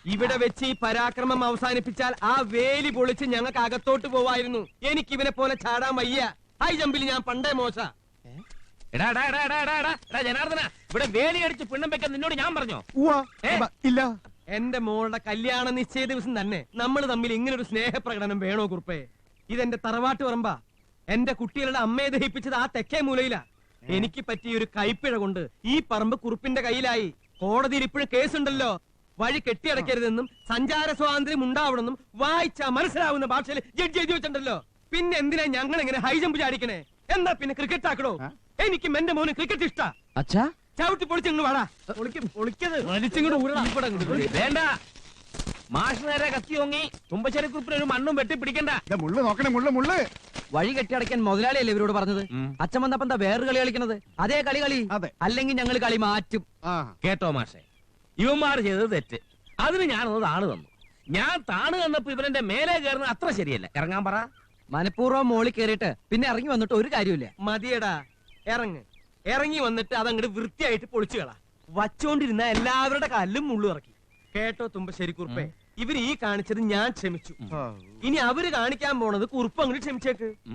ഇവിടെ വെച്ച് ഈ പരാക്രമം അവസാനിപ്പിച്ചാൽ ആ വേലി പൊളിച്ച് ഞങ്ങൾക്ക് അകത്തോട്ട് പോവായിരുന്നു. എനിക്ക് ഇവനെ പോലെ ചാടാൻ വയ്യ. ഹൈ ജമ്പിൽ ഞാൻ പണ്ടേ മോശ. ജനാർദ്ദന, ഇവിടെ വേലി അടിച്ച് പിണ്ണം വെക്കാൻ നിന്നോട് ഞാൻ പറഞ്ഞോ? ഇല്ല. എന്റെ മോളുടെ കല്യാണ നിശ്ചയ ദിവസം തന്നെ നമ്മൾ തമ്മിൽ ഇങ്ങനൊരു സ്നേഹപ്രകടനം വേണോ കുറുപ്പേ? ഇതെന്റെ തറവാട്ട് പറമ്പാ. എന്റെ കുട്ടികളുടെ അമ്മയെ ദഹിപ്പിച്ചത് ആ തെക്കേ മൂലയിലാ. എനിക്ക് പറ്റിയ ഒരു കൈപ്പിഴ കൊണ്ട് ഈ പറമ്പ് കുറുപ്പിന്റെ കയ്യിലായി. കോടതിയിൽ ഇപ്പോഴും കേസുണ്ടല്ലോ. വഴി കെട്ടിയടക്കരുതെന്നും സഞ്ചാര സ്വാതന്ത്ര്യം ഉണ്ടാവണമെന്നും വായിച്ചാ മനസ്സിലാവുന്ന ഭാഷയിൽ ജഡ്ജി എഴുതി വെച്ചിട്ടുണ്ടല്ലോ. പിന്നെ എന്തിനാ ഞങ്ങൾ ഇങ്ങനെ ഹൈ ജമ്പ് ചാടിക്കണേ? എന്നാ പിന്നെ ക്രിക്കറ്റ് ആക്കണോ? എനിക്കും എന്റെ മോന് ക്രിക്കറ്റ് ഇഷ്ടാ. അച്ഛാ, ചവിട്ടി പൊളിച്ചിങ്ങോട്ട് വാടാ. വേണ്ട, മാഷ് നേരെ കത്തി ഓങ്ങി തുമ്പശ്ശേരി കുറിപ്പിന് ഒരു മണ്ണും വെട്ടി പിടിക്കണ്ട. മുള്ളു നോക്കണേ, മുള്ളു. വഴി കെട്ടിയടക്കാൻ മുതലാളിയല്ലേ ഇവരോട് പറഞ്ഞത്? അച്ഛൻ വന്നപ്പോ എന്താ വേറൊരു കളി കളിക്കണത്? അതേ കളി. അല്ലെങ്കിൽ ഞങ്ങൾ കളി മാറ്റും. കേട്ടോ മാഷെ, ഇവന്മാർ ചെയ്തത് തെറ്റ്. അതിന് ഞാനൊന്ന് താണ് തന്നു. ഞാൻ താണ് തന്നപ്പോ ഇവരെന്റെ മേലെ കയറുന്നത് അത്ര ശരിയല്ല. ഇറങ്ങാൻ പറ. മനഃപൂർവ്വം മോളിൽ കയറിയിട്ട് പിന്നെ ഇറങ്ങി വന്നിട്ട് ഒരു കാര്യമില്ല. മതിയടാ, ഇറങ്ങി വന്നിട്ട് അതങ്ങോട്ട് വൃത്തിയായിട്ട് പൊളിച്ചു കളാ. വച്ചോണ്ടിരുന്ന എല്ലാവരുടെ കാലിലും മുള്ളു ഇറക്കി. കേട്ടോ തുമ്പശ്ശേരി കുറുപ്പേ, ഇവര് ഈ കാണിച്ചത് ഞാൻ ക്ഷമിച്ചു. ഇനി അവര് കാണിക്കാൻ പോണത് കുറുപ്പ് അങ്ങോട്ട് ക്ഷമിച്ചേക്ക്.